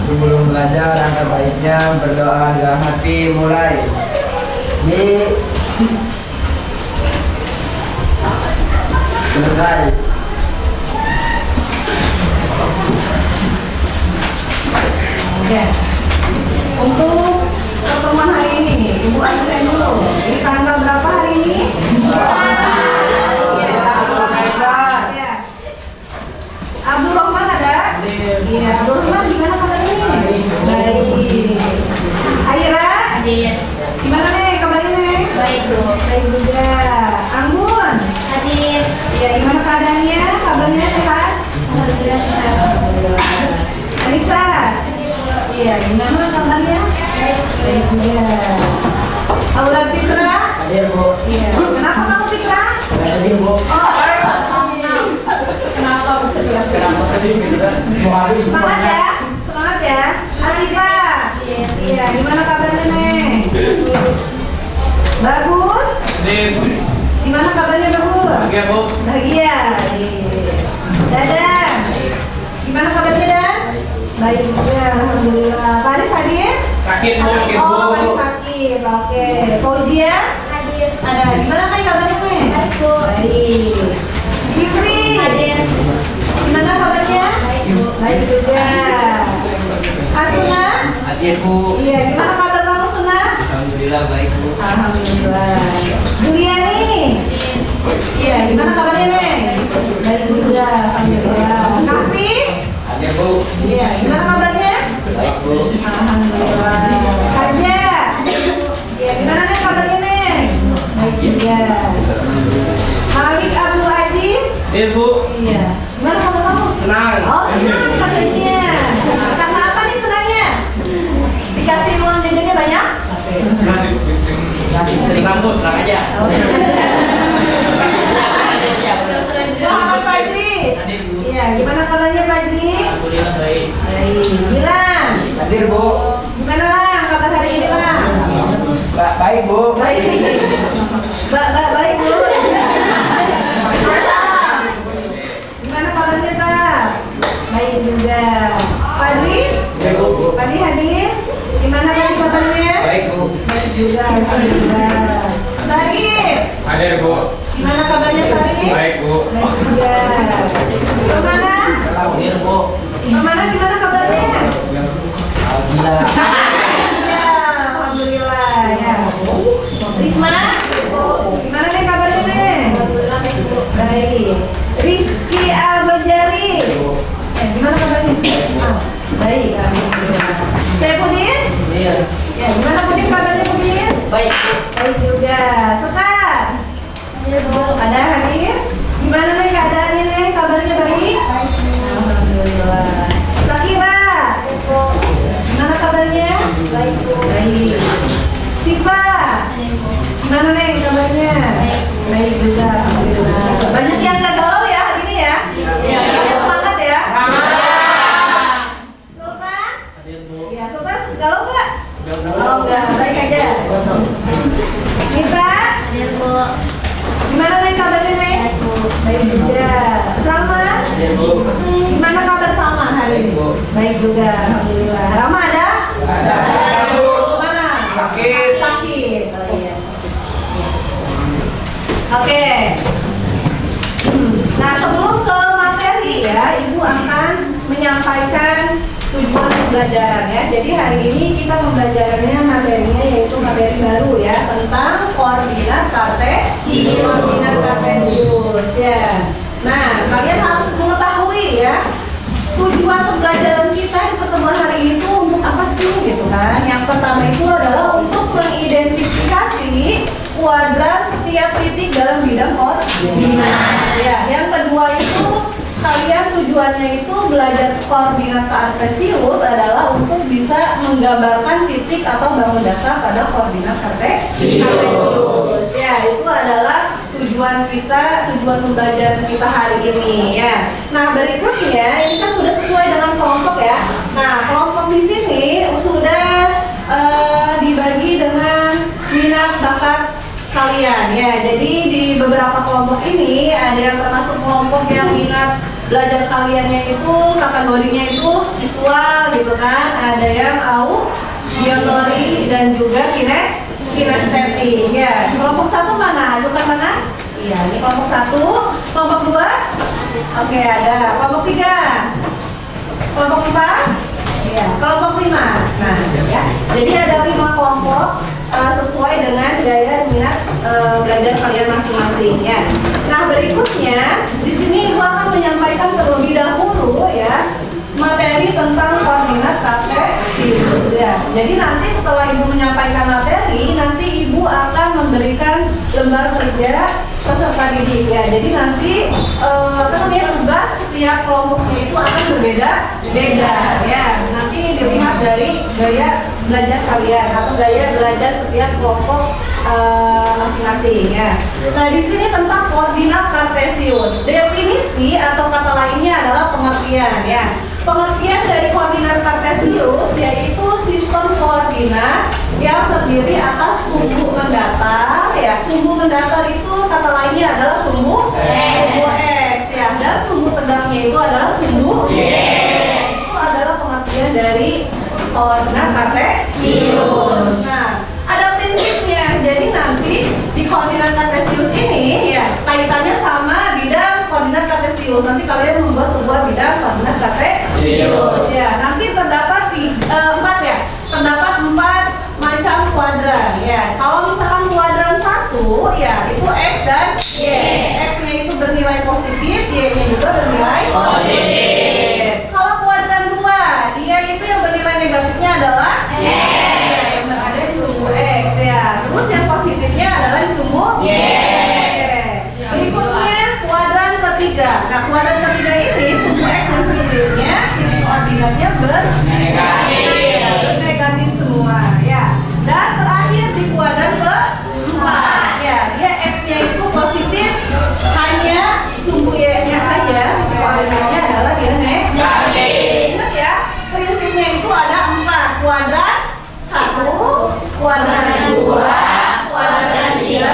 Sebelum belajar, angka baiknya berdoa dalam hati mulai. Selesai. Oke. Untuk pertemuan hari ini, Ibu absen dulu. Ini tanggal berapa hari ini? Ya. Abdul Rahman ada? Iya. Abdul Rahman gimana kabarnya? Baik. Aira? Gimana nih kabarnya nih? Baik, Bu. Baik juga. Anggun? Hadir. Ya, gimana keadaannya? Kabarnya sehat? Alhamdulillah sehat. Alisa? Iya, gimana kabarnya? Baik juga. Aura Fitra? Hadir, Bu. Iya. Kenapa kamu Fitra? Sedih, Bu. Oh, kenapa bersedih? Kenapa sedih gitu kan? Mau habis Semangat semuanya. ya, semangat ya. Asifa? Iya, gimana kabarnya Neng? Bagus? Gimana kabarnya Bagus? Oke, Bu. Bahagia. Dadan? Gimana kabarnya Dan? Baik juga, alhamdulillah. Faris hadir? Sakit, Bu. Oh, Faris sakit. Oke. Fauzia? Hadir. Ada. Gimana Neng kabarnya Neng? Baik, Bu. Baik. Fitri? Hadir. Gimana kabarnya? Baik, Bu. Baik juga. Asuna? Hadir, Bu. Iya, gimana kabar kamu Suna? Alhamdulillah baik, Bu. Alhamdulillah. Juliani? Iya, gimana kabarnya Neng? Baik juga, alhamdulillah. Kapi? Hadir, Bu. Iya, gimana kabarnya? Baik, Bu. Alhamdulillah. Haja? Iya, gimana Neng kabarnya Neng? Baik juga. Malik Abdul Aziz? Hadir, Bu. Iya. Gimana kabar kamu? Senang. Oh, senang katanya. Karena apa nih senangnya? Dikasih uang jajannya banyak? Senang, Bu. Senang aja. Selamat pagi. Hadir, Bu. Iya, gimana kabarnya pagi? Alhamdulillah baik. Baik. Bilang, Hadir, Bu. gimana lah kabar hari ini lah? Baik, Bu. Baik. Baik Bu. Gimana kabarnya tak? Baik juga. Padi? Hadir, Bu. Padi hadir? Gimana Padi kabarnya? Baik, Bu. Baik juga, alhamdulillah. Sarip, Hadir, Bu. gimana kabarnya Sarip? Baik, Bu. Baik juga. Gimana? Hadir, Bu. Gimana kabarnya? Alhamdulillah. Iya, alhamdulillah ya. Risma? Gimana nih kabarnya nih? Alhamdulillah baik, Bu. Baik. Rizky Al-Bajari? Gimana kabarnya? Baik, alhamdulillah. Saifuddin? Iya. Ya, gimana Pudin kabarnya Pudin? Baik, Bu. Baik juga. Sekar? Hadir, Bu. Ada hadir? Gimana nih keadaannya nih? Kabarnya baik? Alhamdulillah. Sakira? Hadir, Bu. Gimana kabarnya? Baik, Bu. Baik. Siva? Hadir, Bu. Gimana nih kabarnya? Baik. Baik juga, alhamdulillah. Banyak yang gak galau ya hari ini ya? Ya, semuanya semangat ya. Sultan? Hadir, Bu. Ya, Sultan galau nggak? Oh enggak, baik aja. Mita? Hadir, Bu. Gimana nih kabarnya nih? Baik, Bu. Baik juga. Salma? Hadir, Bu. Gimana kabar Salma hari ini? Baik juga, alhamdulillah. Rama ada? Ada. Gimana? Sakit. Sakit. Oh iya. Oke. Nah, sebelum ke materi ya, Ibu akan menyampaikan tujuan pembelajaran ya. Jadi hari ini kita pembelajarannya materinya yaitu materi baru ya tentang koordinat kartesius ya. Nah, kalian harus mengetahui ya tujuan pembelajaran kita di pertemuan hari ini itu untuk apa sih gitu kan? Yang pertama itu adalah untuk mengidentifikasi kuadran setiap titik dalam bidang koordinat. Ya, yang kedua itu kalian tujuannya itu belajar koordinat kartesius adalah untuk bisa menggambarkan titik atau bangun data pada koordinat kartesius. Ya, itu adalah tujuan pembelajaran kita hari ini ya. Nah, berikutnya ini kan sudah sesuai dengan kelompok ya. Nah, kelompok di sini sudah dibagi dengan minat bakat kalian ya. Jadi di beberapa kelompok ini ada yang termasuk kelompok yang minat belajar kaliannya itu kategorinya itu visual gitu kan, ada yang auditory dan juga kinestetik ya. Kelompok 1 mana? Bukan mana? Iya, ini kelompok 1. Kelompok 2? Oke, ada. Kelompok 3? Kelompok 4? Ya, kelompok 5. Nah, ya. Jadi ada 5 kelompok sesuai dengan gaya minat belajar kalian masing-masing ya. Nah, berikutnya di sini Ibu akan menyampaikan terlebih dahulu ya materi tentang koordinat kartesius ya. Jadi nanti setelah Ibu menyampaikan materi, nanti Ibu akan memberikan lembar kerja peserta didik ya. Jadi nanti tugas setiap kelompoknya itu akan berbeda-beda ya. Nanti dilihat dari gaya belajar kalian atau gaya belajar setiap kelompok masing-masing ya. Nah, di sini tentang koordinat kartesius. Definisi atau kata lainnya adalah pengertian ya. Pengertian dari koordinat kartesius yaitu sistem koordinat yang terdiri atas sumbu mendatar ya. Sumbu mendatar itu kata lainnya adalah sumbu X ya, dan sumbu tegaknya itu adalah sumbu Y. Itu adalah pengertian dari koordinat kartesius. Nah, ada prinsipnya. Jadi nanti di koordinat kartesius ini ya kaitannya sama bidang koordinat kartesius. Nanti kalian membuat sebuah bidang koordinat kartesius. Ya, nanti terdapat 4 ya. Terdapat 4 macam kuadran ya. Kalau misalkan kuadran 1 ya itu X dan Y. X-nya itu bernilai positif, Y-nya juga bernilai positif. Kalau kuadran 2, dia itu yang bernilai negatifnya adalah ya, yang berada di sumbu X ya. Terus yang positifnya adalah di sumbu Y. Berikutnya kuadran ketiga. Nah, kuadran ketiga ini sumbu X dan sumbu Y-nya titik koordinatnya bernegatif semua ya. Dan terakhir di kuadran keempat ya, dia X-nya itu positif, hanya sumbu Y-nya saja koordinatnya adalah dia negatif. Ingat ya, prinsipnya itu ada 4, kuadran 1, kuadran 2, kuadran 3,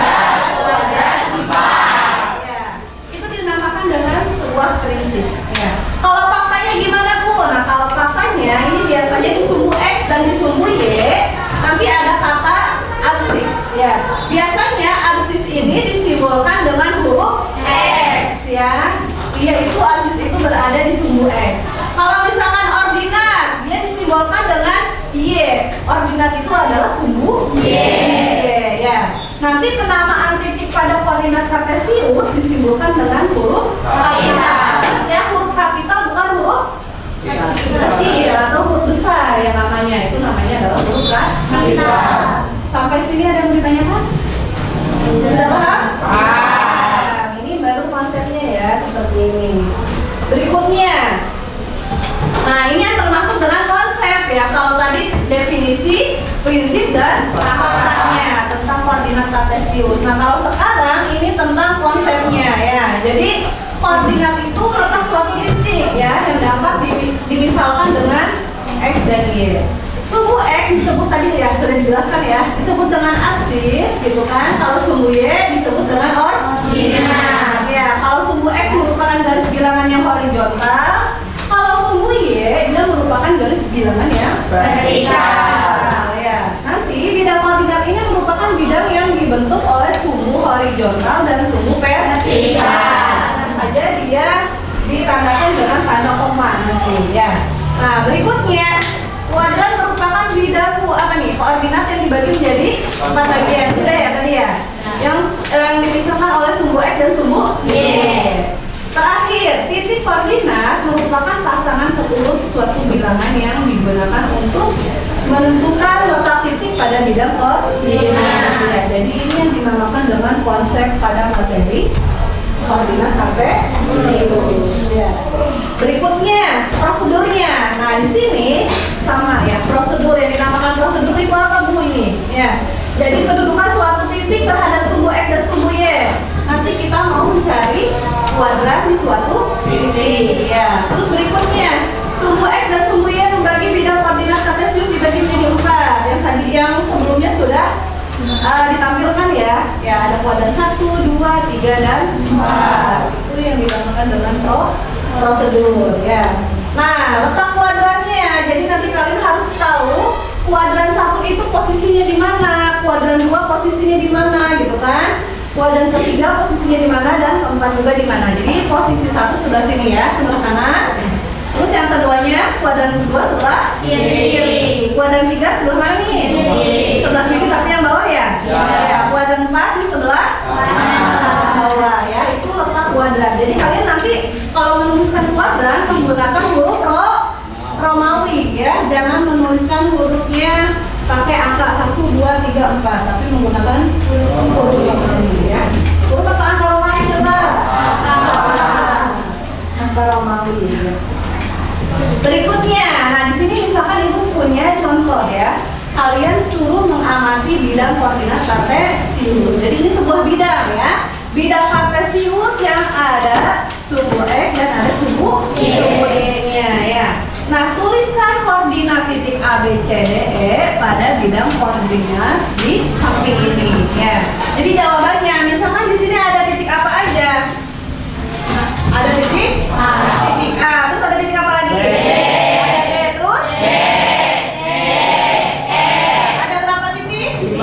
kuadran 4 ya. Itu dinamakan dengan sebuah prinsip ya. Kalau faktanya gimana Bu? Nah, kalau faktanya ini biasanya di sumbu X dan di sumbu Y nanti ada kata absis ya. Biasanya absis ini disimbolkan dengan huruf X ya. Yaitu absis itu berada di sumbu X. Kalau misalkan ordinat, dia disimbolkan dengan Y. Ordinat itu adalah sumbu Y ya. Nanti penamaan titik pada koordinat kartesius disimbolkan dengan huruf kapital. Ya, huruf kapital bukan huruf kecil atau huruf besar ya namanya. Itu namanya adalah huruf kapital. Sampai sini ada yang ditanyakan? Sudah paham? Nah, ini baru konsepnya ya, seperti ini. Berikutnya. Nah, ini yang termasuk dengan konsep ya. Kalau tadi definisi, prinsip dan faktanya tentang koordinat kartesius. Nah, kalau sekarang ini tentang konsepnya ya. Jadi koordinat itu letak suatu titik ya yang dapat dimisalkan dengan X dan Y. Sumbu X disebut tadi ya, sudah dijelaskan ya, disebut dengan aksis gitu kan. Kalau sumbu Y disebut dengan ordinat ya. Kalau sumbu X merupakan garis bilangan yang horizontal, kalau sumbu Y dia merupakan garis bilangan yang vertikal ya. Nanti bidang koordinat ini merupakan bidang yang dibentuk oleh sumbu horizontal dan sumbu vertikal. Karena saja dia ditandakan dengan tanda koma nanti ya. Nah, berikutnya kuadran merupakan bidang koordinat yang dibagi menjadi 4 bagian. Sudah ya tadi ya. Yang dipisahkan oleh sumbu X dan sumbu Y. Terakhir, titik koordinat merupakan pasangan terurut suatu bilangan yang digunakan untuk menentukan letak titik pada bidang koordinat. Ya, jadi ini yang dinamakan dengan konsep pada materi koordinat kartesius. Ya. Berikutnya prosedurnya. Nah, di sini sama ya, prosedur yang dinamakan prosedur itu apa Bu ini? Ya. Jadi kedudukan suatu titik terhadap sumbu X dan sumbu Y. Nanti kita mau mencari kuadran di suatu titik. Ya. Terus berikutnya, sumbu X dan sumbu Y membagi bidang koordinat kartesius dibagi menjadi 4. Yang sebelumnya sudah ditampilkan ya. Ya, ada kuadran 1, 2, 3 dan 4. Itu yang dinamakan dengan prosedur. prosedur ya. Nah, letak kuadrannya. Jadi nanti kalian harus tahu kuadran 1 itu posisinya di mana, kuadran 2 posisinya di mana gitu kan. Kuadran ketiga posisinya di mana dan keempat juga di mana. Jadi posisi 1 sebelah sini ya, sebelah kanan. Terus yang keduanya kuadran kedua sebelah kiri. Kuadran 3 sebelah mana nih? Sebelah kiri tapi yang bawah ya? Ya. Kuadran 4 di sebelah kanan bawah ya. Itu letak kuadran. Jadi kalian nanti kalau menuliskan kuadran menggunakan huruf Romawi ya. Jangan menuliskan hurufnya pakai angka 1, 2, 3, 4 tapi menggunakan huruf Romawi ya. Huruf apa angka Romawi coba? Angka Romawi ya. Berikutnya, nah di sini misalkan ibu punya contoh ya, kalian suruh mengamati bidang koordinat kartesius. Jadi ini sebuah bidang ya, bidang kartesius yang ada sumbu x dan ada sumbu y-nya ya. Nah tuliskan koordinat titik A, B, C, D, E pada bidang koordinat di samping ini ya. Jadi jawabannya, misalkan di sini ada titik apa aja? Ada titik A, terus ada titik apa lagi? Ada B, terus ada berapa titik? 5.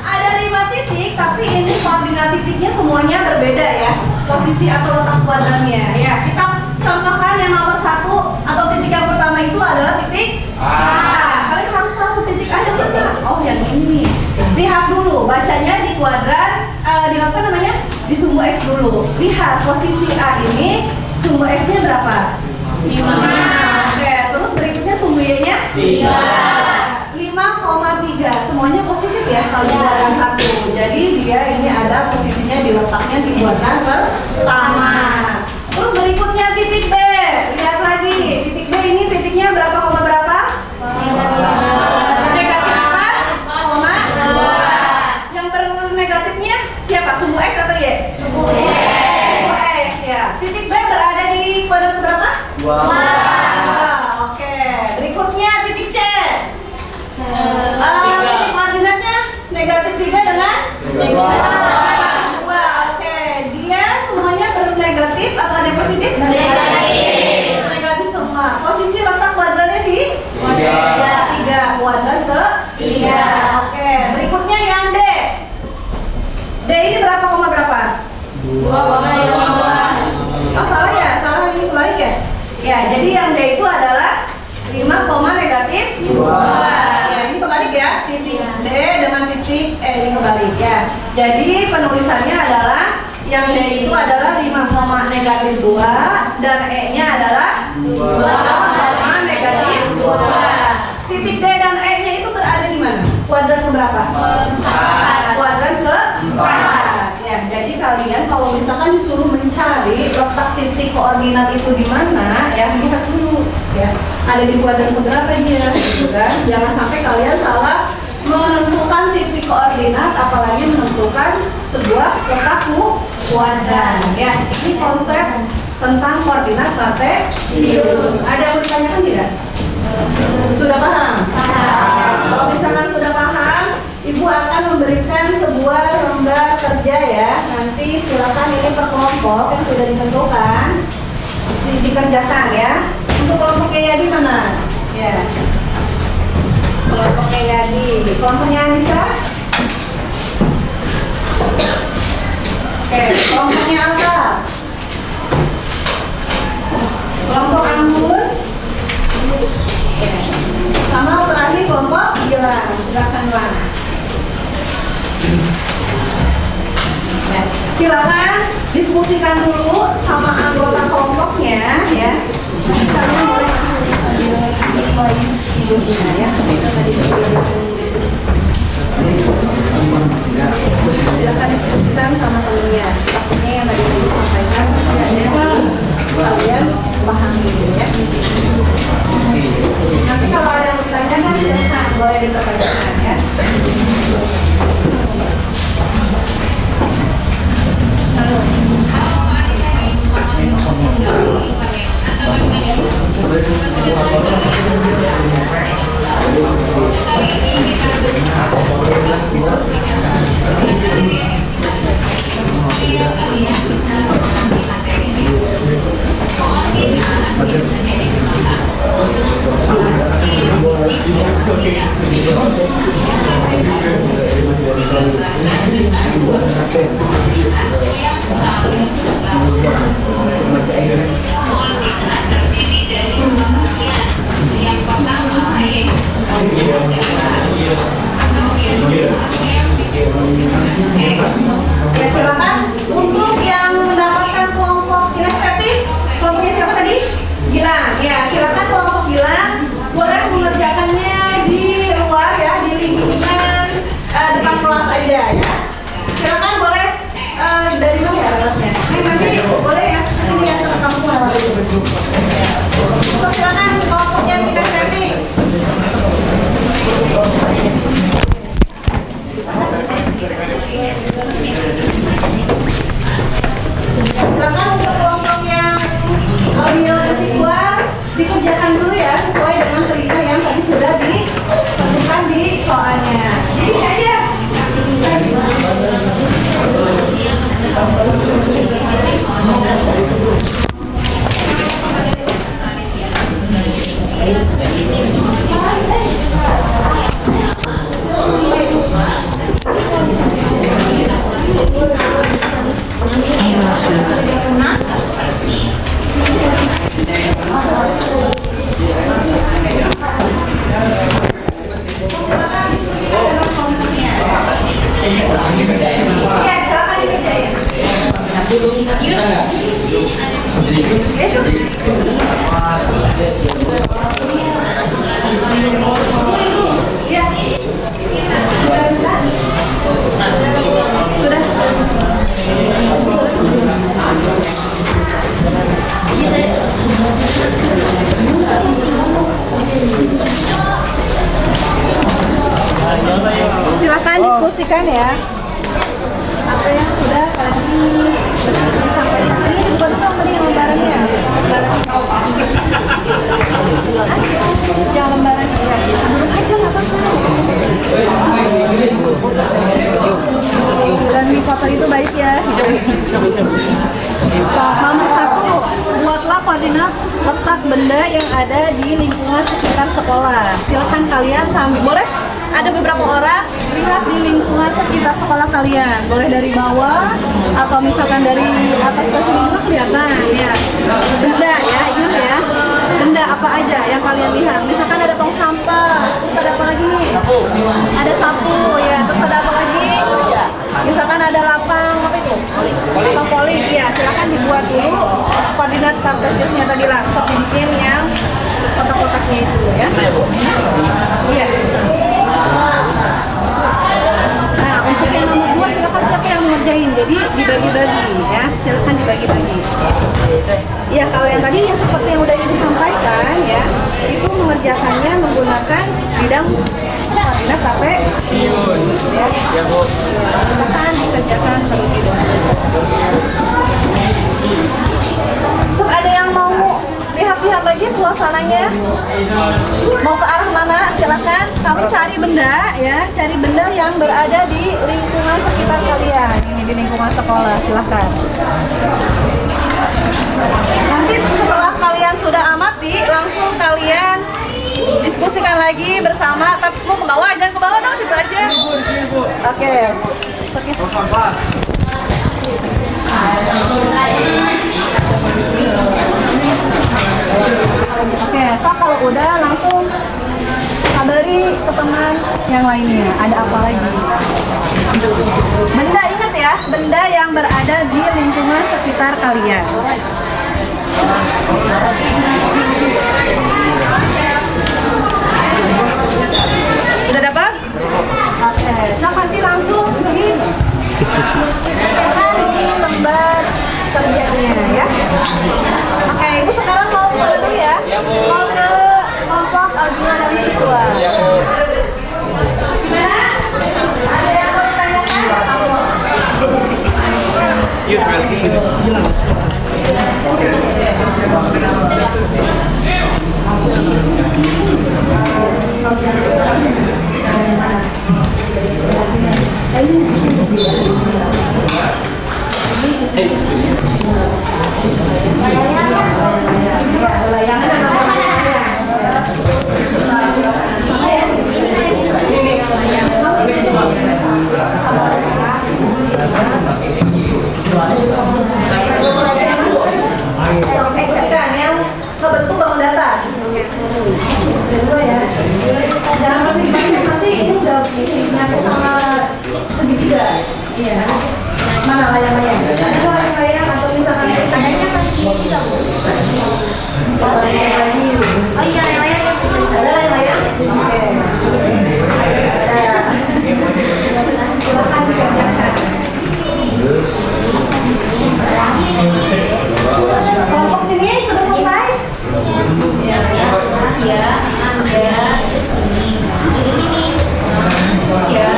Ada 5 titik, tapi ini koordinat titiknya semuanya berbeda ya, posisi atau letak kuadrannya ya. Kita contohkan yang nomor 1 atau titik yang pertama itu adalah titik A. Kalian harus tahu titik A yang mana? Oh yang ini. Lihat dulu, bacanya di kuadran, di apa namanya? Di sumbu X dulu. Lihat posisi A ini sumbu X-nya berapa? 5. Oke, terus berikutnya sumbu Y-nya 3. 5,3. Semuanya positif ya kalau di kuadran 1. Jadi dia ini ada posisinya diletaknya di kuadran pertama. Terus berikutnya titik B. Lihat lagi, titik B ini titiknya berapa koma berapa? Negatif 4,2. Yang bernegatifnya siapa? Sumbu X atau Y? Sumbu X ya. Titik B berada di kuadran keberapa? 2. Oke. Berikutnya titik C. Titik koordinatnya negatif 3 dengan negatif 2. Oke. Dia semuanya bernegatif atau ada yang positif? Negatif semua. Posisi letak kuadrannya di 3. Kuadran ke 3. Oke. Berikutnya yang D. D ini berapa koma berapa? 2,2. Oh salah ya? Salah ini kebalik ya? Ya, jadi yang D itu adalah 5, negatif 2. Ya, ini kebalik ya. Titik D dengan titik E ini kebalik ya. Jadi penulisannya adalah yang D itu adalah 5, negatif 2 dan E-nya adalah 2, negatif 2. Titik D dan E-nya itu berada di mana? Kuadran keberapa? 4. Kuadran ke-4. Ya, jadi kalian kalau misalkan disuruh mencari letak titik koordinat itu di mana, ya lihat dulu ya. Ada di kuadran keberapa dia, gitu kan? Jangan sampai kalian salah menentukan titik koordinat, apalagi menentukan sebuah letak kuadran ya. Ini konsep tentang koordinat kartesius. Ada yang mau ditanyakan tidak? Sudah paham? Paham. Kalau misalkan sudah paham, Ibu akan memberikan sebuah lembar kerja ya. Nanti silakan ini per kelompok yang sudah ditentukan dikerjakan ya. Untuk kelompoknya Yadi mana? Ya. Kelompoknya Yadi. Kelompoknya Anissa? Oke, kelompoknya Alka? Kelompok Anggun? Sama terakhir kelompok Gilang. Silakan Lang. Ya, silakan diskusikan dulu sama anggota kelompoknya ya. Nanti kalian boleh tidurnya ya. Silakan diskusikan sama temennya. Takutnya yang tadi Ibu sampaikan masih ada yang kalian pahami ya. Nanti kalau ada yang ditanyakan silakan boleh dipertanyakan ya. Ya silakan untuk yang mendapatkan kelompok kinestetik, kelompoknya siapa tadi? Gilang. Ya silakan kelompok Gilang boleh mengerjakannya di luar ya, di lingkungan depan kelas aja ya. Silakan boleh dari mana ya lewatnya? Nanti boleh ya sini ya ke kampung lewat. So, silakan kelompok yang kinestetik. Silakan untuk kelompok yang audio dan visual dikerjakan dulu ya sesuai dengan cerita yang tadi sudah disebutkan di soalnya. Di sini aja. Ya, silakan dikerjain. Besok. Ya. Sudah bisa? Sudah. Silakan diskusikan ya. Apa yang sudah tadi disampaikan. Ini bukan dong tadi yang lembarannya. Yang lembarannya ya. Menurut aja nggak apa-apa. Dan di foto itu baik ya. Nomor 1, buatlah koordinat letak benda yang ada di lingkungan sekitar sekolah. Silakan kalian sambil boleh ada beberapa orang lihat di lingkungan sekitar sekolah kalian. Boleh dari bawah atau misalkan dari atas ke sini juga kelihatan ya. Benda ya, ingat ya. Benda apa aja yang kalian lihat. Misalkan ada tong sampah, terus ada apa lagi nih? Ada sapu ya, terus ada apa lagi? Misalkan ada lapang apa itu? Lapang poli, ya silakan dibuat dulu koordinat kartesiusnya tadi langsung bikin yang kotak-kotaknya itu ya. Iya. Nah untuk yang nomor 2 silakan siapa yang mengerjain, jadi dibagi-bagi ya, silakan dibagi-bagi. Ya kalau yang tadi yang seperti yang udah ibu sampaikan ya, itu mengerjakannya menggunakan bidang koordinat kartesius ya. Silakan dikerjakan terlebih dahulu. Terus ada yang mau lihat-lihat lagi suasananya, mau ke arah mana silakan. Kamu cari benda ya, cari benda yang berada di lingkungan sekitar kalian. Ini di lingkungan sekolah, silakan. Nanti setelah kalian sudah amati, langsung kalian diskusikan lagi bersama. Tapi mau ke bawah, jangan ke bawah dong, situ aja. Oke. Oke, so kalau udah langsung kabari ke teman yang lainnya. Ada apa lagi? Benda, ingat ya, benda yang berada di lingkungan sekitar kalian. Udah dapat? Oke, so nanti langsung di lembar kerjanya ya. Oke, ibu sekarang mau ke dulu ya. Mau ke kelompok audio dan visual. Gimana? Ada yang mau ditanyakan? Yes, well, Iya. Mana layang-layang? Ada layang-layang atau misalkan kayaknya masih bisa Bu. Oh iya, layang-layang yang bisa. Ada layang-layang? Oke. Silakan dikerjakan. Kelompok sini sudah selesai? Ya, Anda ini. Ya.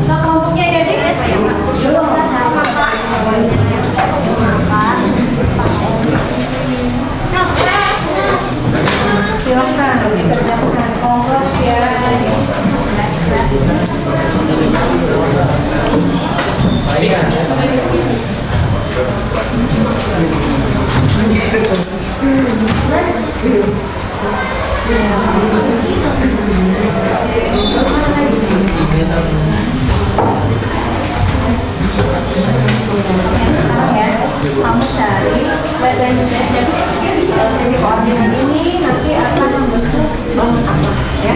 Kelompoknya ya, Dik? Belum. Silakan dikerjakan kelompok ya. Kamu cari titik koordinat ini nanti akan membentuk bangun apa ya?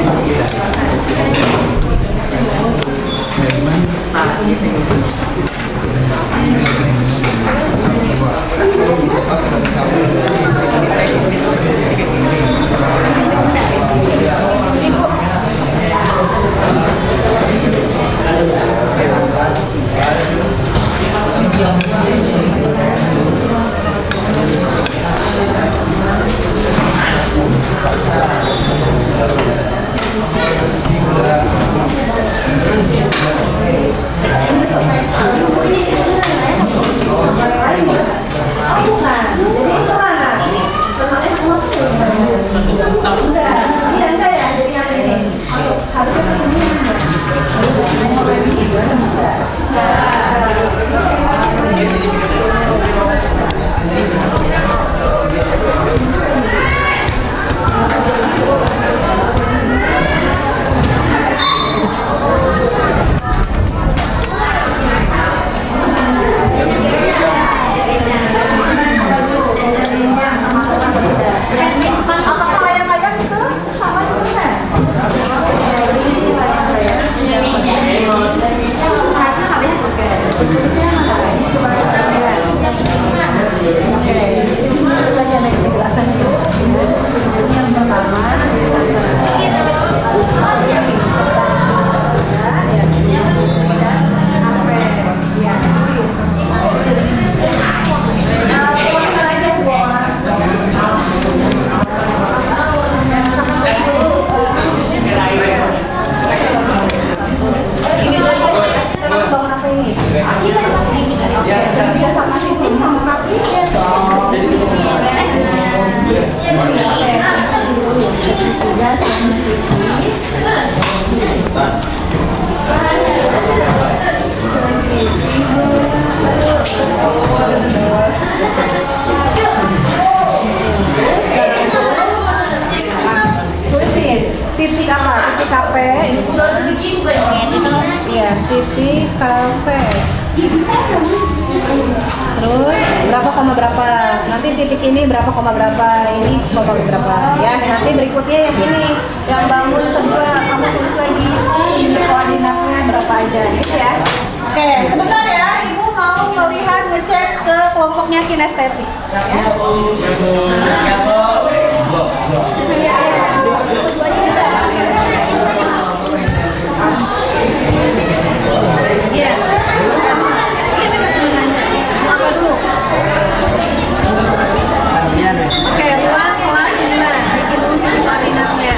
Titik apa? Titik KP. Iya, titik KP. Terus berapa koma berapa? Nanti titik ini berapa koma berapa? Ini koma berapa? Ya, nanti berikutnya yang ini, yang bangun kedua kamu tulis lagi ini koordinatnya berapa aja, gitu ya. Oke, sebentar ya, Ibu mau melihat ngecek ke kelompoknya kinestetik. Ya. Iya. Apa dulu? Oke, ruang kelas 9. Bikin dulu titik koordinatnya.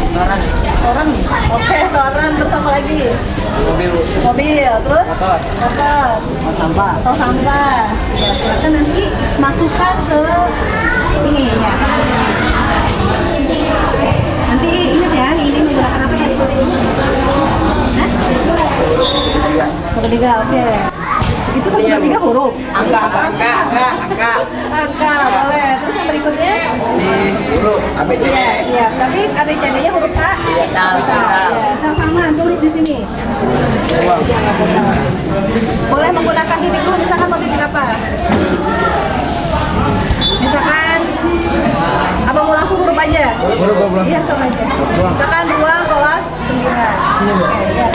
Toren. Oke, toren. Terus apa lagi? Mobil. Terus? Motor. Atau sampah. Ya, silakan nanti masukkan ke ini ya. Nanti ingat ya, ini menggunakan apa tadi? Hah? Ketiga, oke. Itu sampai ketiga huruf. Angka, boleh. Terus yang berikutnya? Huruf ABCD. Iya, siap. Tapi ABCD-nya huruf A. Ya, sama tulis di sini. Boleh menggunakan titik dulu, misalkan mau titik apa? Misalkan apa mau langsung huruf aja? Huruf. Iya, langsung aja. Misalkan 2 kelas 9. Sini, Bu. Oke, ya.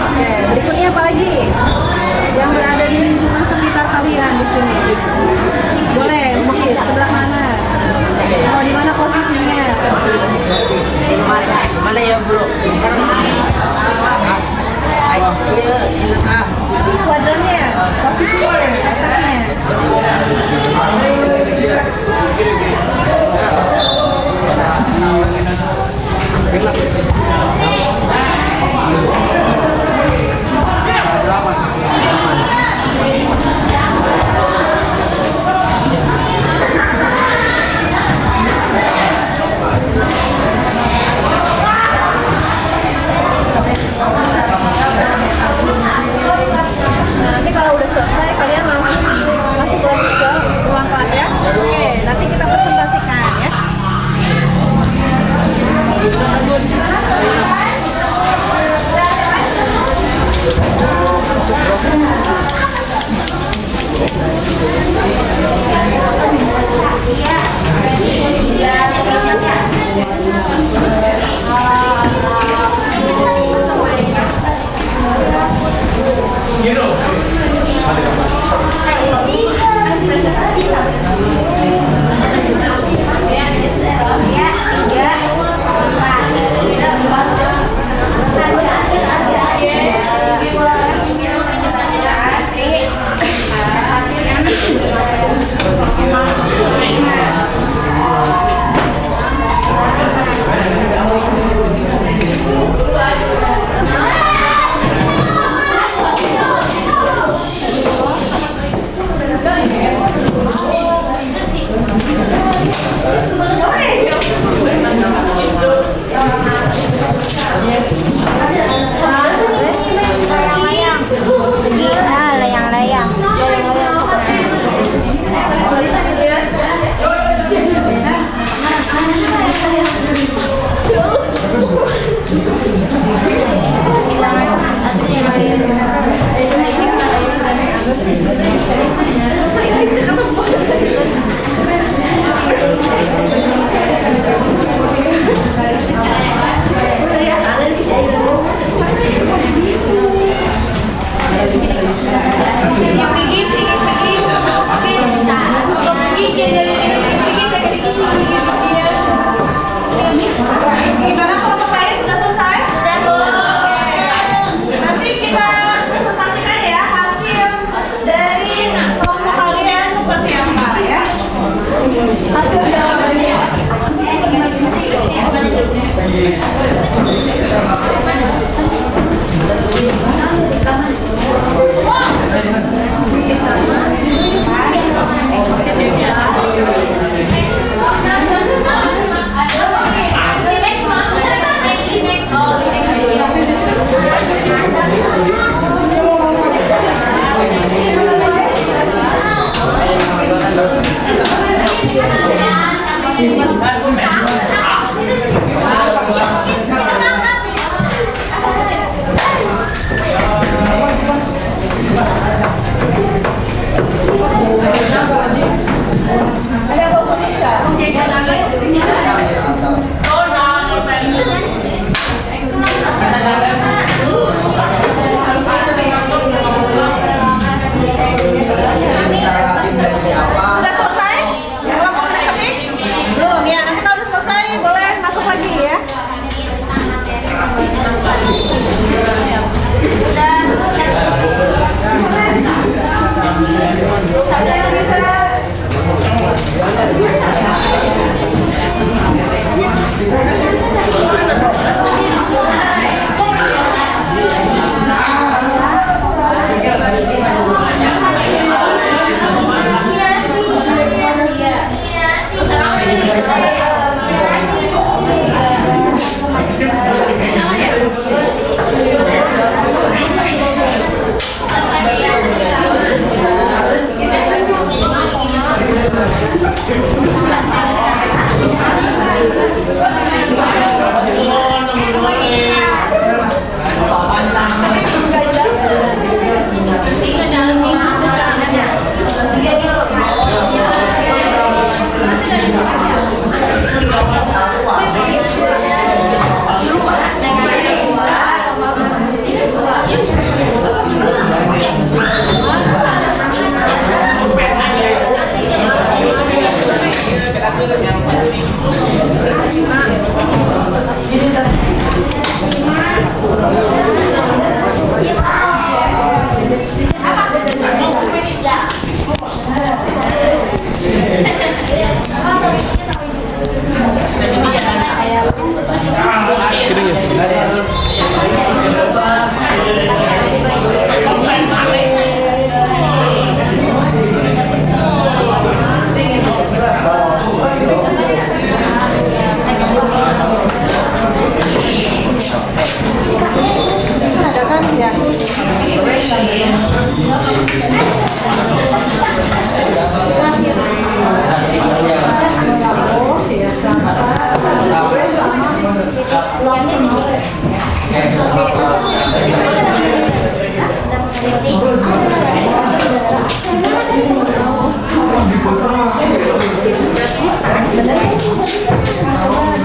Oke, berikutnya apa lagi? Yang berada di lingkungan sekitar kalian di sini. Boleh, mungkin sebelah mana? Oh, di mana posisinya? Mana ya, Bro? Kuadrannya, posisinya, letaknya. Nah, nanti kalau udah selesai kalian langsung masuk lagi ke ruang kelas ya. Oke, nanti kita presentasikan ya. Gimana kelompok lain sudah selesai? Sudah, Bu. Oke. Nanti kita presentasikan ya hasil dari kelompok kalian seperti apa ya. Hasil jawabannya. Wow.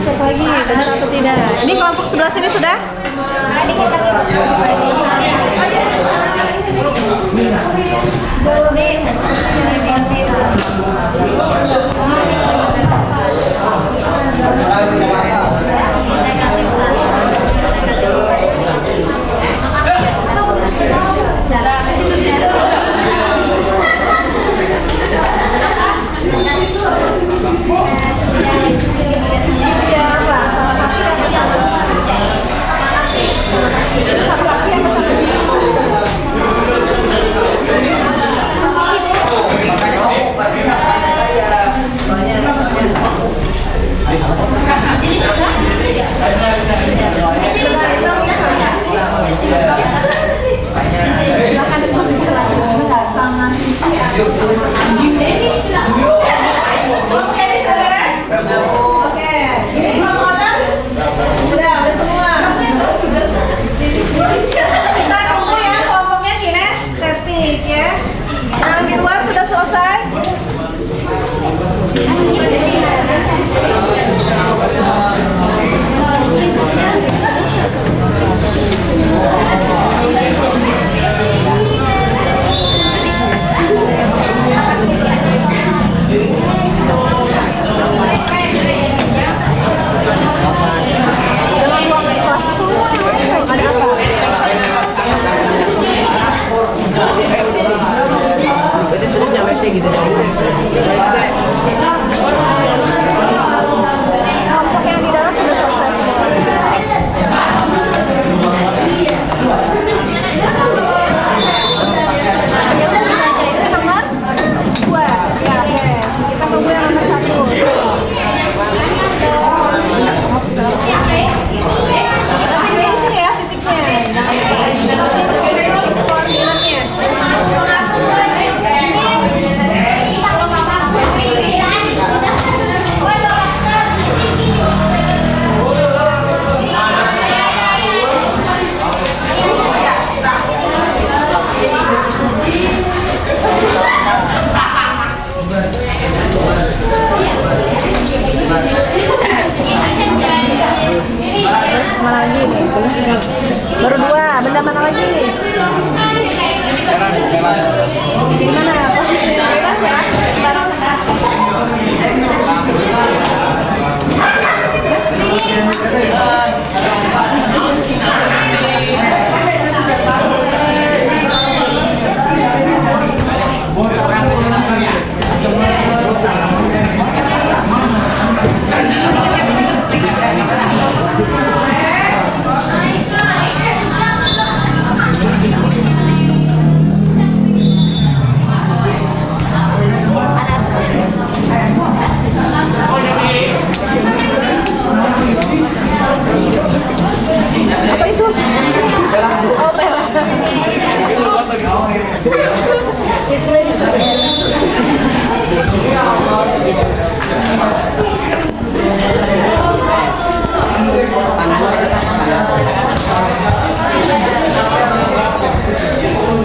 Cek lagi, benar atau tidak? Ini kelompok sebelah sini sudah? Baru dua, benda mana lagi? Gimana? Posisi bebas ya? Barang apa itu? Oh, Bella.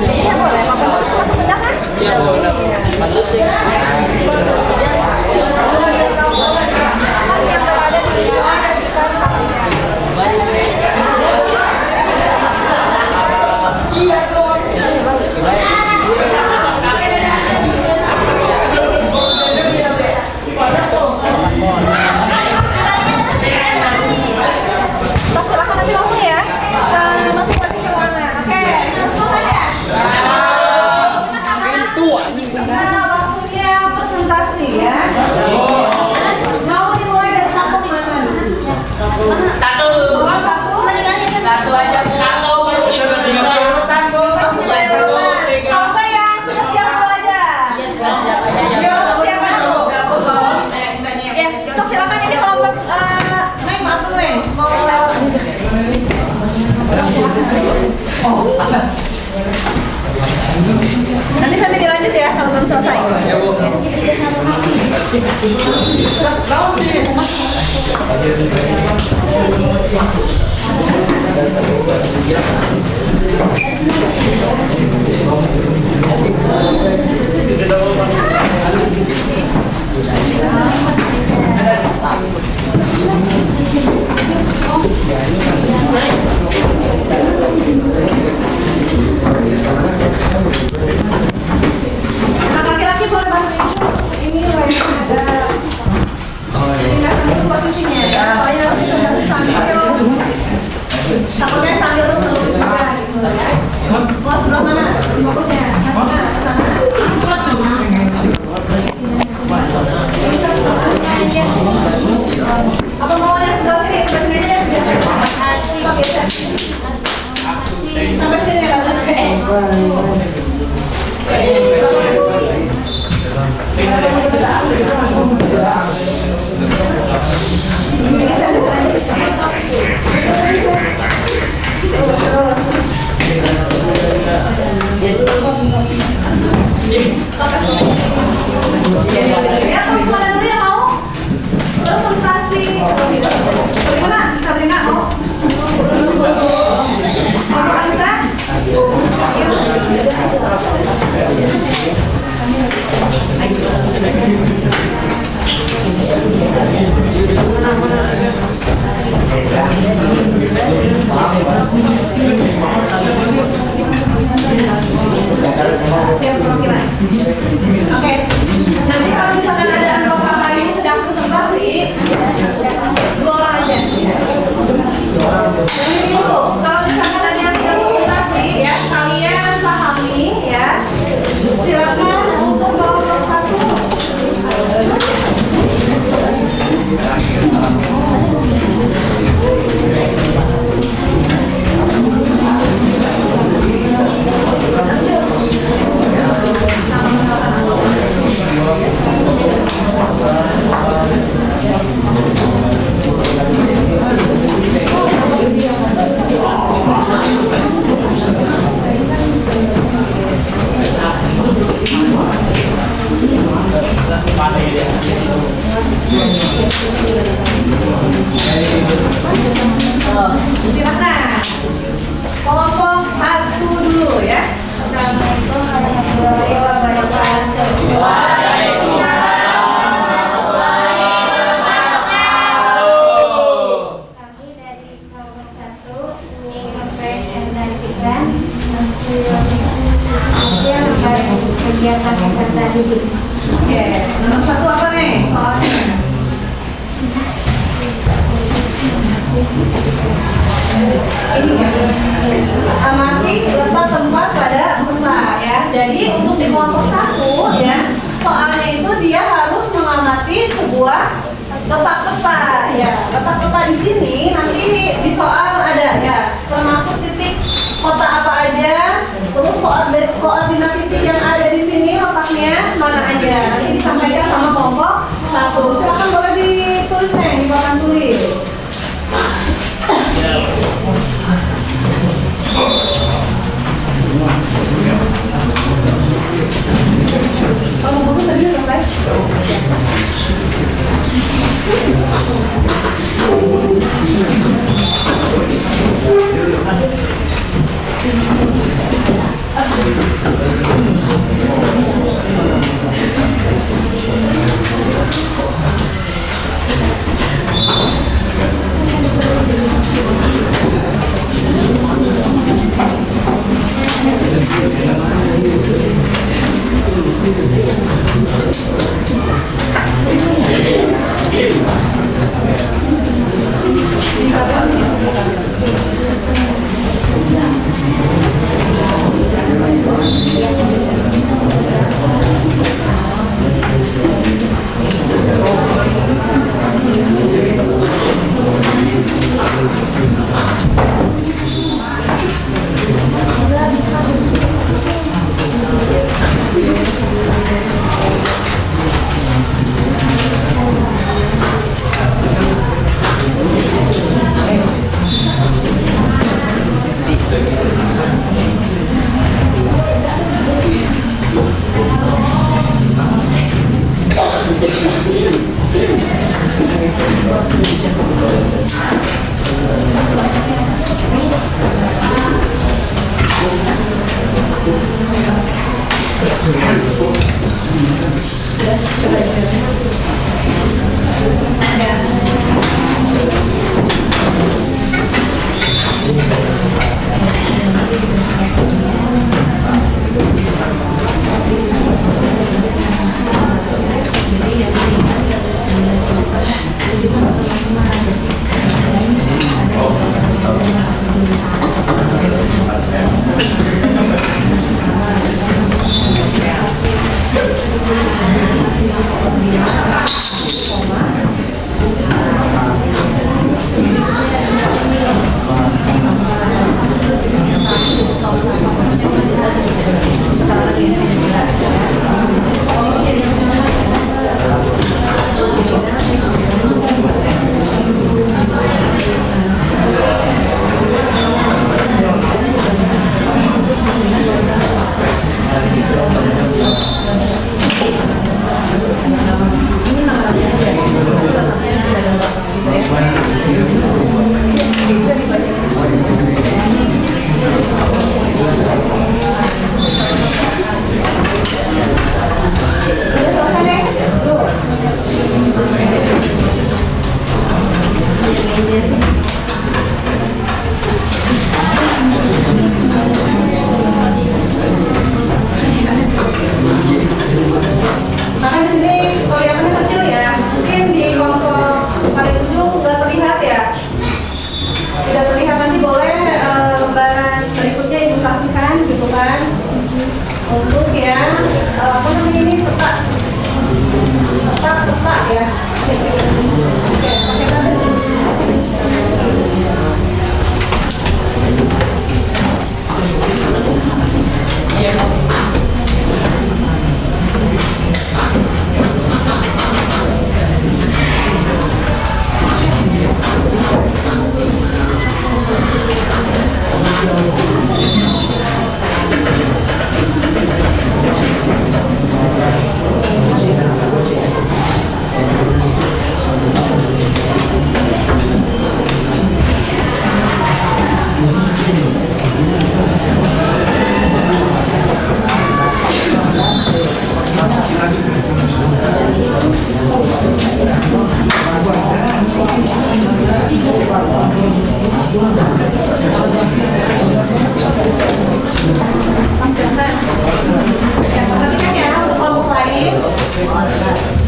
Iya boleh, Papa masuk bedah kan? Iya boleh. Yang berada di silakan nanti langsung ya. Masuk lagi ke mana? Oke, langsung aja. Tua sih. Nanti sampai dilanjut ya kalau belum selesai. Ya Bu. Anak laki-laki boleh bantu ibu. Ini lainnya ada. Pindah dulu posisinya ya. Soalnya nanti sambil takutnya sambil terus juga gitu ya. Mau sebelah mana? Fokusnya ke sana, ke sana. Apa mau yang sebelah sini? Sebelah sini aja biar cepat biasa. Sampai sini ya, ya, kamu kemana dulu yang mau? Presentasi. Bagaimana? Bisa beringat mau? Mau bisa? Siap perwakilan. Oke. Nanti kalau misalkan ada anggota lain sedang presentasi, 2 orang aja. Jadi itu, kalau misalkan ada yang sedang presentasi, ya kalian pahami, ya. Silakan untuk kelompok 1. Silakan. Kelompok 1 dulu ya. Assalamualaikum warahmatullahi wabarakatuh. Kami dari kelompok 1 ingin mempresentasikan hasil kegiatan peserta didik. Oke, nomor 1 apa nih soalnya? Ini ya. Amati letak tempat pada peta ya. Jadi untuk di kelompok 1 ya, soalnya itu dia harus mengamati sebuah letak peta ya. Letak peta di sini nanti di soal ada ya, termasuk titik kota apa aja, terus koordinat titik yang ada di sini letaknya mana aja. Nanti disampaikan sama kelompok 1. Silakan boleh ditulis nih di papan tulis. Kalau bagus tadi udah selesai. untuk yang apa namanya ini peta ya. Oke, pakai tabel.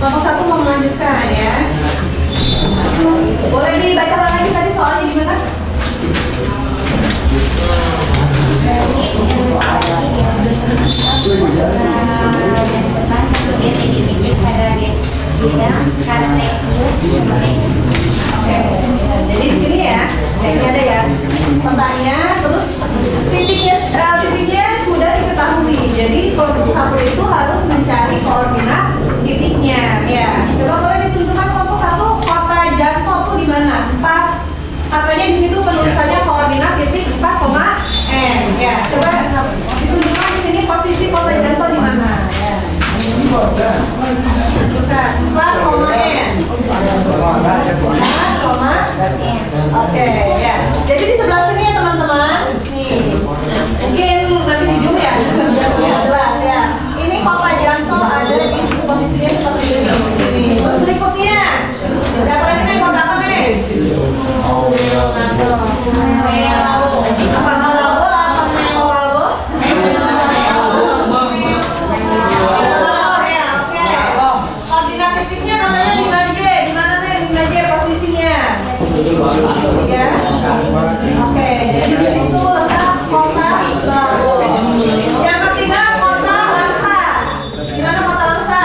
Kelompok 1 mau melanjutkan ya. Boleh dibaca lagi tadi soalnya gimana? Dari ilustrasi yang depan satu titik pada bidang kartesius Jadi di sini ya, ini ada ya petanya, terus titiknya sudah diketahui. Jadi kelompok 1 itu harus mencari koordinat titiknya. Ya, coba boleh ditunjukkan kelompok 1 kota Janto tuh di mana? 4. Katanya di situ penulisannya koordinat titik 4,n. Ya, coba ditunjukkan di sini posisi kota Janto di mana? Ya. Tunjukkan 4,n. Oke, ya. Jadi di sebelah sini ya teman-teman. Nih, mungkin nanti di zoom ya, biar jelas ya. Ini kota Janto ada di posisinya seperti ini. Sini. Terus berikutnya, berapa lagi nih kota apa nih? Apa Malabo atau Melabo? Ya, oke. Koordinat titiknya katanya 5J. Di mana nih 5J posisinya? Ya. Oke, jadi di situ letak kota Lago. Yang ketiga kota Langsa. Di mana kota Langsa?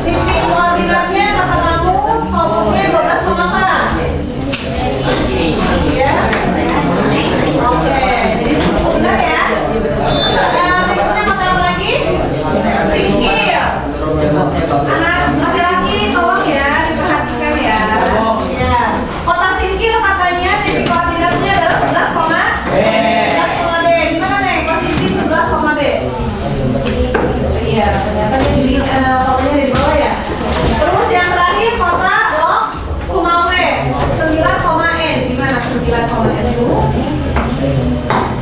Titik koordinatnya kata kamu ngomongnya 12,4. Ya. Oke, jadi cukup benar ya. Berikutnya kota apa lagi? Singkil. Anak laki-laki tolong ya diperhatikan ya. Ya. Kota Singkil katanya titik koordinatnya adalah 11,B. Di mana nih posisi 11,B? Iya, ternyata di kotanya di bawah ya. Terus yang terakhir kota Lok Sumawe 9,N. Di mana 9,N dulu?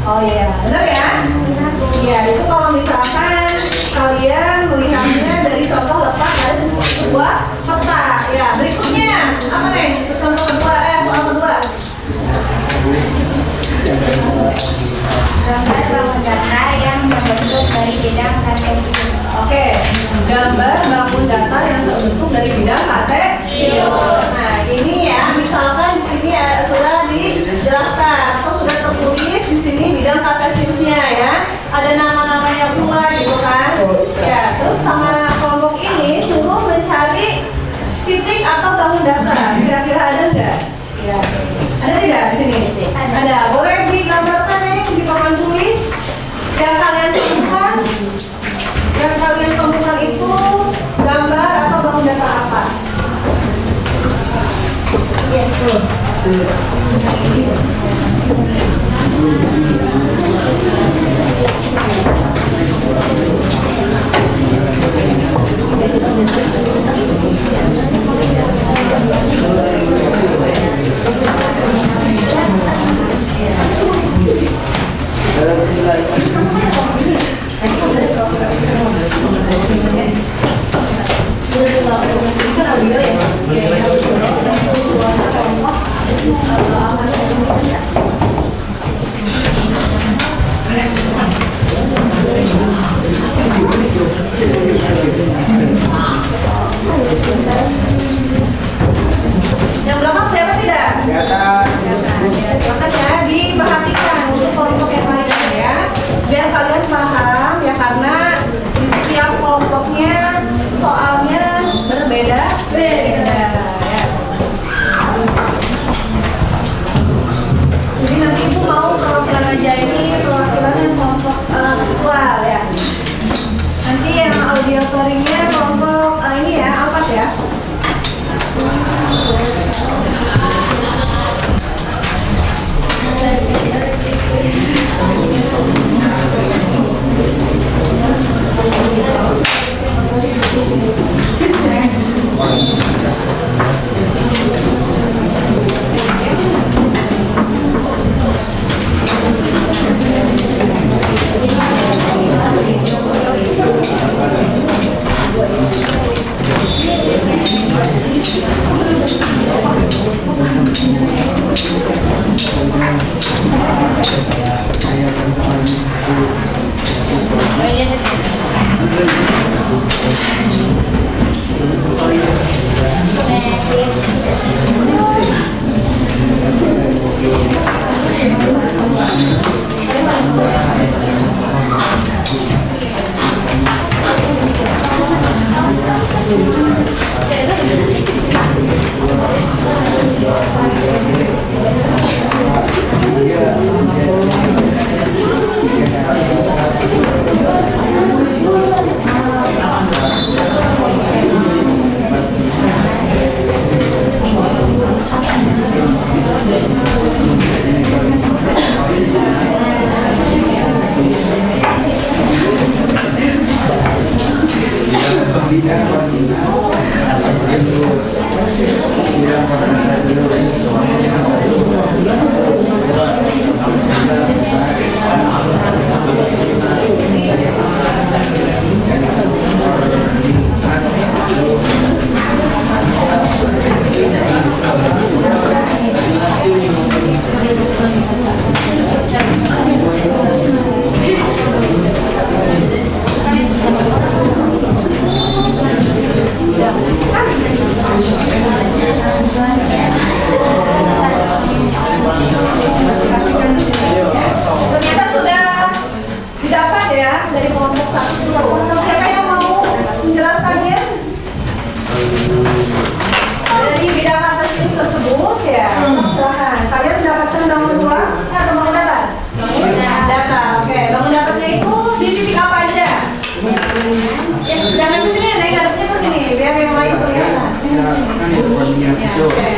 Oh iya, benar ya? Iya, itu kalau misalkan kalian melihatnya dari contoh letak dari sebuah peta. Ya, berikutnya apa nih? Contoh kedua, soal kedua. gambar bangun data yang terbentuk dari bidang kartesius. Oke, gambar bangun data yang terbentuk dari bidang kartesius. Nah, ini ya, misalkan di sini sudah dijelaskan atau sudah tertulis di sini bidang kartesiusnya ya. Ada nama-namanya pula gitu kan. Ya, terus sama kelompok ini suruh mencari titik atau bangun data. Kira-kira ada nggak? Ya. Ada tidak di sini? Ada. Boleh digambarkan ya di papan tulis yang kalian temukan. Yang kalian temukan itu gambar atau bangun data apa? Iya, betul. bidang koordinat atau terus bidang koordinat terus Ternyata sudah didapat ya dari kelompok 1. Siapa yang mau menjelaskannya? Dari bidang kartesius tersebut ya, silahkan. Kalian mendapatkan bangun dua atau bangun data? Data, oke. Bangun datanya itu di titik apa aja? Jangan ke sini, naik ngadepnya ke sini, biar yang lain kelihatan. Oke.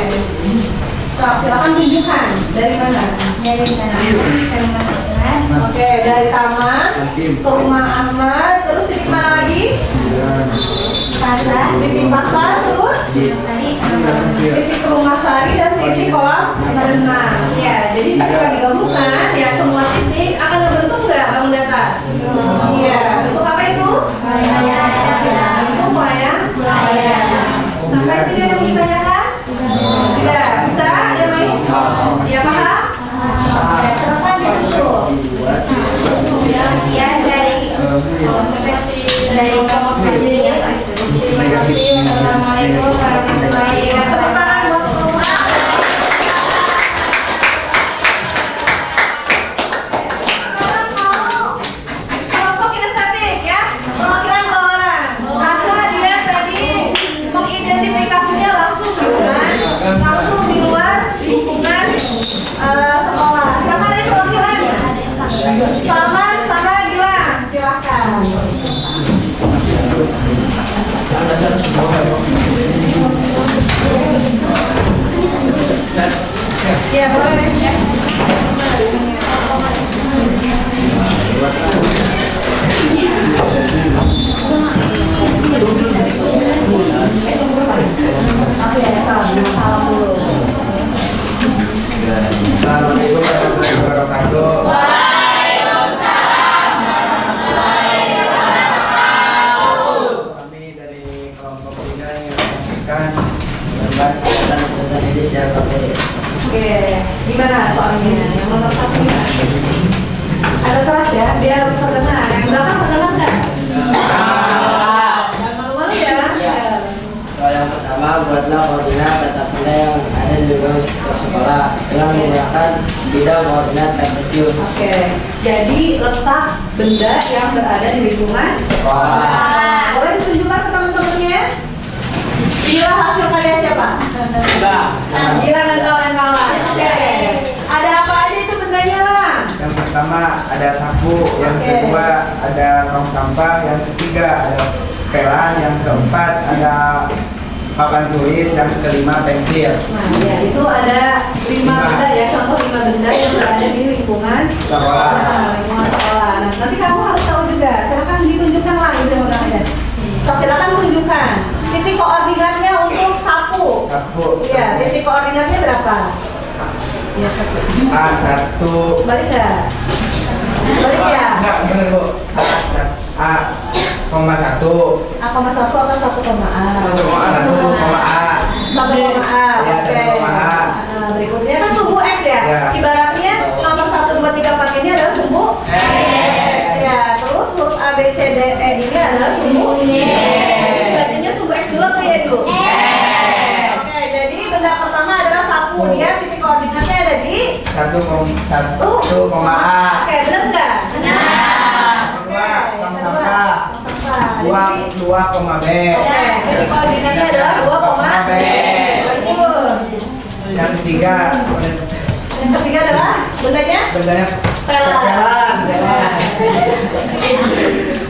Silakan tunjukkan dari mana? Dari sana. Oke, dari taman ke rumah Ahmad, terus titik mana lagi? Pasar. Titik pasar, terus Sari sama titik rumah Sari dan titik kolam berenang. Ya, jadi ketika digabungkan, ya semua titik akan membentuk nggak bangun data? Iya, bentuk apa itu? Bentuk layang. Sampai sini ada yang mau ditanyakan? Tidak, bisa? Ada yang lain? Ya, paham? Oke, silakan ditutup. Ya dari kelompok sendiri ya. Terima kasih. Wassalamualaikum warahmatullahi wabarakatuh. Sekarang mau kelompok kinestetik ya, perwakilan 2 orang. Karena dia tadi mengidentifikasinya langsung di luar lingkungan sekolah. Siapa lagi perwakilan? Salman sama Gilang, silahkan. Ya boleh ya. Assalamualaikum warahmatullahi wabarakatuh. Kami dari kelompok bina yang menyaksikan tentang kegiatan ini secara praktek. Oke, gimana soalnya? Yang nomor 1 ya? Ada kelas ya, biar terdengar. Yang belakang terdengar nggak? Jangan malu-malu ya. Soal yang pertama, buatlah koordinat tata benda yang ada di lingkungan sekolah dengan menggunakan bidang koordinat kartesius. Oke, jadi letak benda yang berada di lingkungan Sekolah. Boleh ditunjukkan ke teman-temannya? Inilah hasil karya siapa? Gila dan kawan-kawan. Oke, ada apa aja itu bendanya lah? Yang pertama ada sapu, yang kedua ada tong sampah, yang ketiga ada pelan, yang keempat ada papan tulis, yang kelima pensil. Nah, ya itu ada 5 benda ya, contoh 5 benda yang berada di lingkungan Sekolah. lingkungan sekolah. Nah, nanti kamu harus tahu juga. Silakan ditunjukkan lah itu modalnya. Silakan tunjukkan titik koordinatnya untuk sapu. Sapu. Iya, titik koordinatnya berapa? Ya, satu. A1. Balik nggak? Balik ya? Enggak, bener Bu. A, koma 1. A,1 apa 1, A? 1, koma A. 1, A. Ya, Oke. 1, A. Nah, berikutnya kan sumbu X ya? Ya. Ibaratnya nomor 1, 2, 3, 4 ini adalah sumbu X. Ya, terus huruf A, B, C, D, E ini adalah sumbu Y. Jadi bacanya sumbu X dulu atau Y dulu? Oke, jadi benda pertama adalah sapu. Dia titik koordinatnya ada di 1, koma A. Oke, benar nggak? Kedua, tong sampah. Sampah. 2, koma B. Oke, titik koordinatnya adalah 2, B. Bagus. Yang ketiga, Yang ketiga adalah bendanya bendanya pelan. pelan.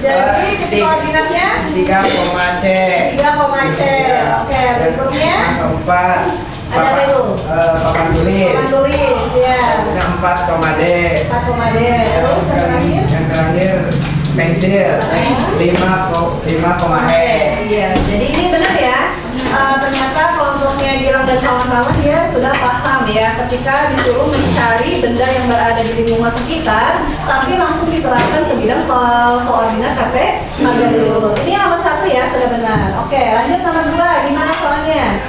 Jadi titik koordinatnya 3, koma C. 3, C. Oke, berikutnya Yang keempat, ada apa itu? papan tulis. Papan tulis, ya. Yang 4, koma D. 4, D. Terus yang terakhir Yang terakhir pensil 5,E. Iya, jadi ini benar ya. Ternyata kelompoknya Gilang dan kawan-kawan dia sudah paham ya ketika disuruh mencari benda yang berada di lingkungan sekitar, tapi langsung diterapkan ke bidang koordinat KP Margasius. Ini nomor 1 ya, sudah benar. Oke, lanjut nomor 2, gimana soalnya?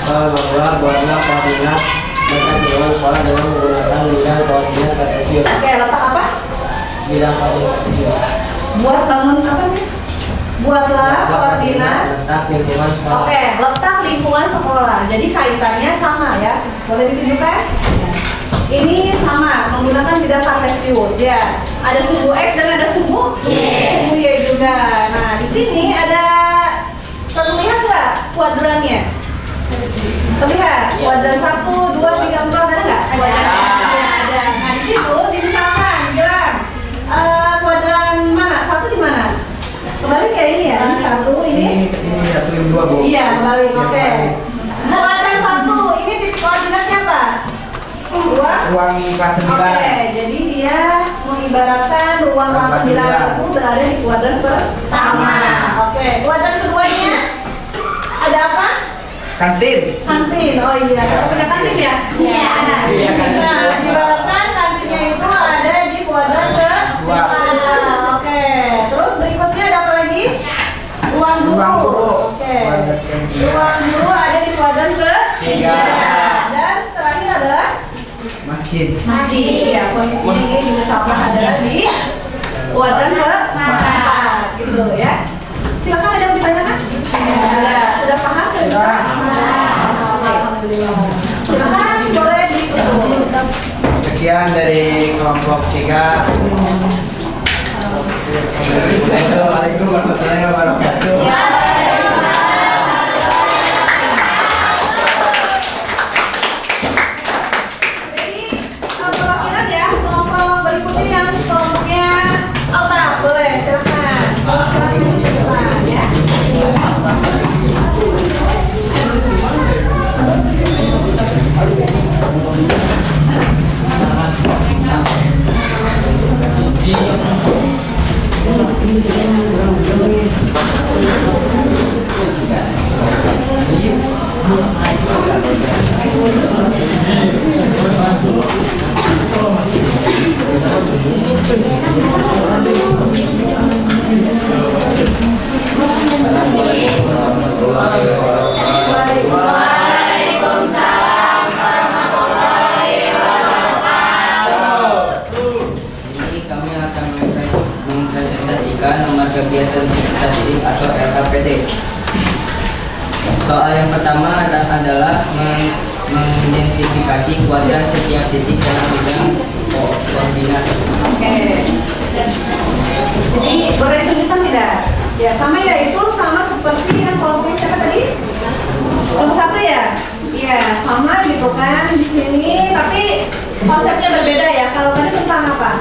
Bahwa buatlah koordinat mereka jauh sekolah dengan menggunakan bidang koordinat Kartesius. Oke, letak apa? Bidang koordinat Kartesius. Buat bangun apa nih? Buatlah koordinat. Letak lingkungan sekolah. Oke, letak lingkungan sekolah. Jadi kaitannya sama ya. Boleh ditunjukkan? Ini sama, menggunakan bidang Kartesius ya. Ada sumbu X dan ada sumbu Y juga. Nah, di sini ada terlihat nggak kuadrannya? Terlihat? Kuadran 1, 2, 3, 4 ada nggak? Ada. Ada. Nah, di situ dimisalkan, bilang kuadran mana? 1 di mana? Kembali ya ini ya, ini 1, Ini 1, yang 2, Bu. Iya, kembali. Oke. Kuadran 1, ini titik koordinatnya apa? 2. Ruang kelas 9. Oke, jadi dia mengibaratkan ruang kelas 9 itu berada di kuadran pertama. Oke, kuadran keduanya ada apa? Kantin. Kantin. Oh iya, kamu punya kantin ya? Iya. Iya, kantin. Nah, diibaratkan kantinnya itu ada di kuadran kedua. Oke, terus berikutnya ada apa lagi? Ruang guru. Ruang guru. Oke. Kuadran ketiga. Ruang guru ada di kuadran ketiga. Dan terakhir adalah Masjid. masjid. Ya, posisinya ini juga sama adalah di kuadran keempat, gitu ya. Silakan ada yang ditanyakan? Ada. Sudah paham? Sudah. Alhamdulillah. Silakan boleh ditutup. Sekian dari kelompok 3. Assalamualaikum warahmatullahi wabarakatuh. Ya. Jadi perwakilan ya kelompok berikutnya yang kelompoknya Alta, boleh silakan. Silakan ya. Ini kami akan mempresentasikan nomor kegiatan peserta didik atau LKPD. Soal yang pertama adalah mengidentifikasi kuadran setiap titik dalam bidang koordinat. Oke. Jadi boleh ditunjukkan tidak? Ya sama ya, itu sama seperti yang kelompoknya siapa tadi? Kelompok 1 ya? Iya, sama gitu kan di sini, tapi konsepnya berbeda ya. Kalau tadi tentang apa?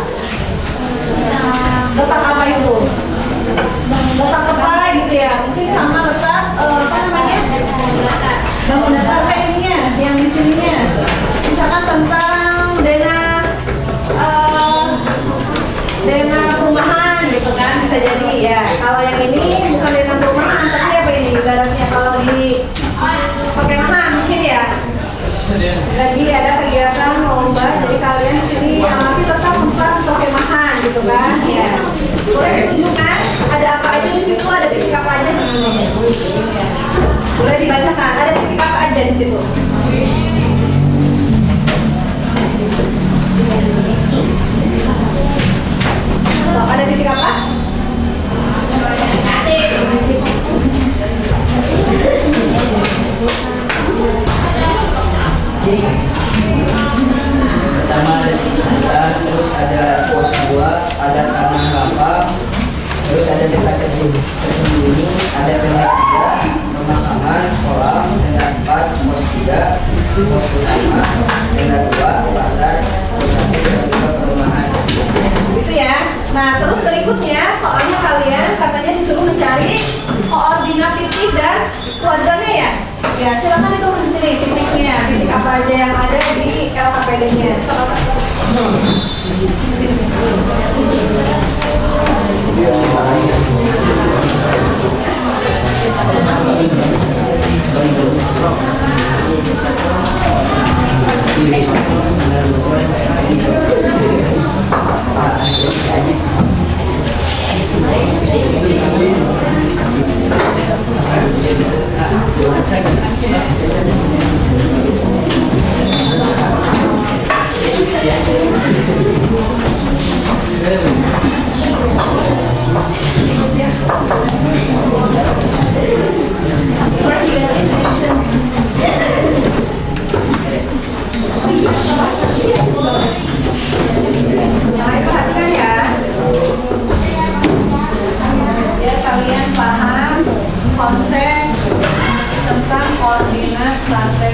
Letak apa itu? Letak kepala gitu ya. Mungkin sama letak apa namanya? Bangunan apa ininya? Yang di sininya. Misalkan tentang dana perumahan gitu kan, bisa jadi ya. Kalau yang ini bukan dana perumahan, tapi apa ini? Ibaratnya kalau di pakai lahan mungkin ya. Jadi ada kegiatan lomba, jadi kalian di sini amati tetap tempat perkemahan gitu kan, ya. Boleh ditunjukkan ada apa aja di situ, ada titik apa aja. Boleh dibacakan, ada titik apa aja di situ. So, ada titik apa? Pertama ada titik bulan, terus ada pos 2, ada tanah lapang, terus ada konsep tentang koordinat rantai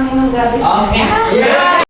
minum gratis. Oke. Ya. Iya.